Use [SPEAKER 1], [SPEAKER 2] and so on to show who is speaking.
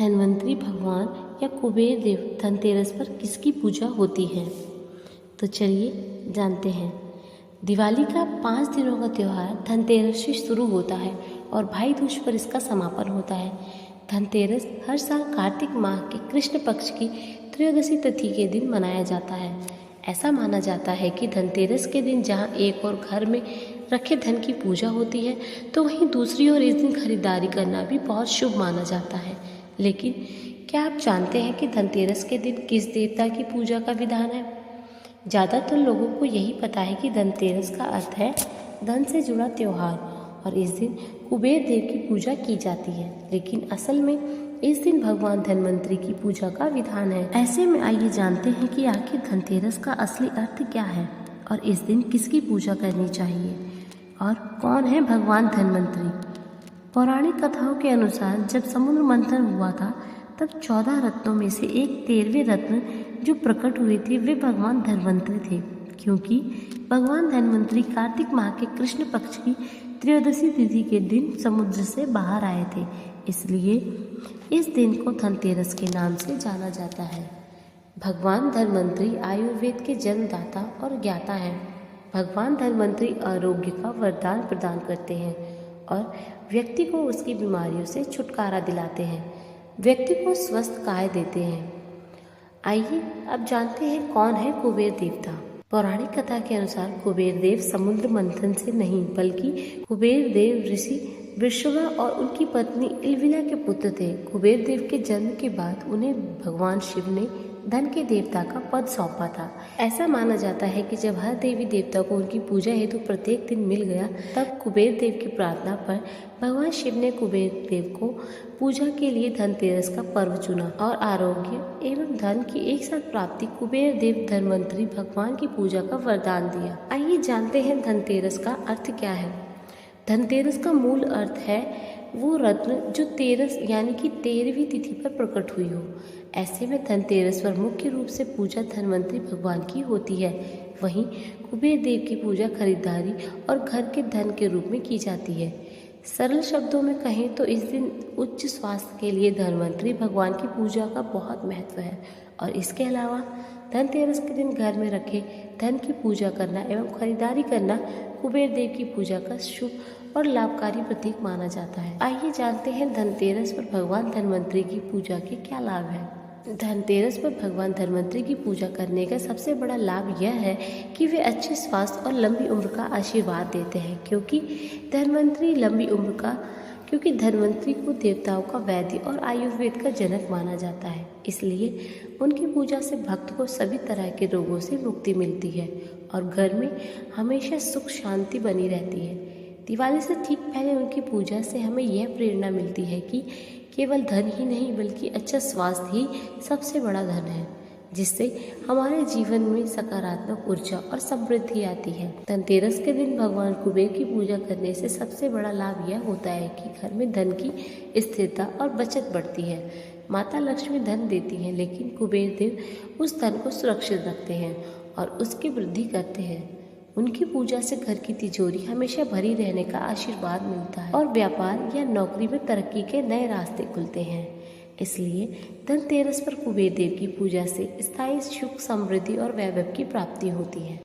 [SPEAKER 1] धन्वंतरी भगवान या कुबेर देव धनतेरस पर किसकी पूजा होती है? तो चलिए जानते हैं। दिवाली का 5 दिनों का त्यौहार धनतेरस से शुरू होता है और भाई दूज पर इसका समापन होता है। धनतेरस हर साल कार्तिक माह के कृष्ण पक्ष की त्रयोदशी तिथि के दिन मनाया जाता है। ऐसा माना जाता है कि धनतेरस के दिन जहां एक और घर में रखे धन की पूजा होती है, तो वहीं दूसरी ओर इस दिन खरीदारी करना भी बहुत शुभ माना जाता है। लेकिन क्या आप जानते हैं कि धनतेरस के दिन किस देवता की पूजा का विधान है? ज़्यादातर लोगों को यही पता है कि धनतेरस का अर्थ है धन से जुड़ा त्यौहार और इस दिन कुबेर देव की पूजा की जाती है। लेकिन असल में इस दिन भगवान धन्वंतरी की पूजा का विधान है। ऐसे में आइए जानते हैं कि आखिर धनतेरस का असली अर्थ क्या है और इस दिन किसकी पूजा करनी चाहिए और कौन है भगवान धन्वंतरी। पौराणिक कथाओं के अनुसार जब समुद्र मंथन हुआ था तब 14 रत्नों में से एक 13वें रत्न जो प्रकट हुए थे वे भगवान धन्वंतरी थे, क्योंकि भगवान धन्वंतरी कार्तिक माह के कृष्ण पक्ष की त्रयोदशी तिथि के दिन समुद्र से बाहर आए थे। इसलिए इस दिन को धनतेरस के नाम से जाना जाता है। भगवान धन्वंतरी आयुर्वेद के जन्मदाता और ज्ञाता हैं। भगवान धन्वंतरी आरोग्य का वरदान प्रदान करते हैं और व्यक्ति को उसकी बीमारियों से छुटकारा दिलाते हैं, व्यक्ति को स्वस्थ काय देते हैं। आइए अब जानते हैं कौन है कुबेर देवता। पौराणिक कथा के अनुसार कुबेर देव समुद्र मंथन से नहीं बल्कि कुबेर देव ऋषि वृषभा और उनकी पत्नी इलविला के पुत्र थे। कुबेर देव के जन्म के बाद उन्हें भगवान शिव ने धन के देवता का पद सौंपा था। ऐसा माना जाता है कि जब हर देवी देवता को उनकी पूजा हेतु प्रत्येक दिन मिल गया, तब कुबेर देव की प्रार्थना पर भगवान शिव ने कुबेर देव को पूजा के लिए धनतेरस का पर्व चुना और आरोग्य एवं धन की एक साथ प्राप्ति कुबेर देव धन्वंतरी भगवान की पूजा का वरदान दिया। आइए जानते हैं धनतेरस का अर्थ क्या है। धनतेरस का मूल अर्थ है वो रत्न जो तेरस यानी कि 13वीं तिथि पर प्रकट हुई हो। ऐसे में धनतेरस पर मुख्य रूप से पूजा धन्वंतरी भगवान की होती है। वहीं कुबेर देव की पूजा खरीदारी और घर के धन के रूप में की जाती है। सरल शब्दों में कहें तो इस दिन उच्च स्वास्थ्य के लिए धन्वंतरी भगवान की पूजा का बहुत महत्व है और इसके अलावा धनतेरस के दिन घर में रखे धन की पूजा करना एवं खरीदारी करना कुबेर देव की पूजा का शुभ और लाभकारी प्रतीक माना जाता है। आइए जानते हैं धनतेरस पर भगवान धन्वंतरी की पूजा के क्या लाभ हैं। धनतेरस पर भगवान धन्वंतरी की पूजा करने का सबसे बड़ा लाभ यह है कि वे अच्छे स्वास्थ्य और लंबी उम्र का आशीर्वाद देते हैं, क्योंकि धन्वंतरी को देवताओं का वैद्य और आयुर्वेद का जनक माना जाता है। इसलिए उनकी पूजा से भक्त को सभी तरह के रोगों से मुक्ति मिलती है और घर में हमेशा सुख शांति बनी रहती है। दिवाली से ठीक पहले उनकी पूजा से हमें यह प्रेरणा मिलती है कि केवल धन ही नहीं बल्कि अच्छा स्वास्थ्य ही सबसे बड़ा धन है, जिससे हमारे जीवन में सकारात्मक ऊर्जा और समृद्धि आती है। धनतेरस के दिन भगवान कुबेर की पूजा करने से सबसे बड़ा लाभ यह होता है कि घर में धन की स्थिरता और बचत बढ़ती है। माता लक्ष्मी धन देती हैं, लेकिन कुबेर देव उस धन को सुरक्षित रखते हैं और उसकी वृद्धि करते हैं। उनकी पूजा से घर की तिजोरी हमेशा भरी रहने का आशीर्वाद मिलता है और व्यापार या नौकरी में तरक्की के नए रास्ते खुलते हैं। इसलिए धनतेरस पर कुबेर देव की पूजा से स्थायी सुख, समृद्धि और वैभव की प्राप्ति होती है।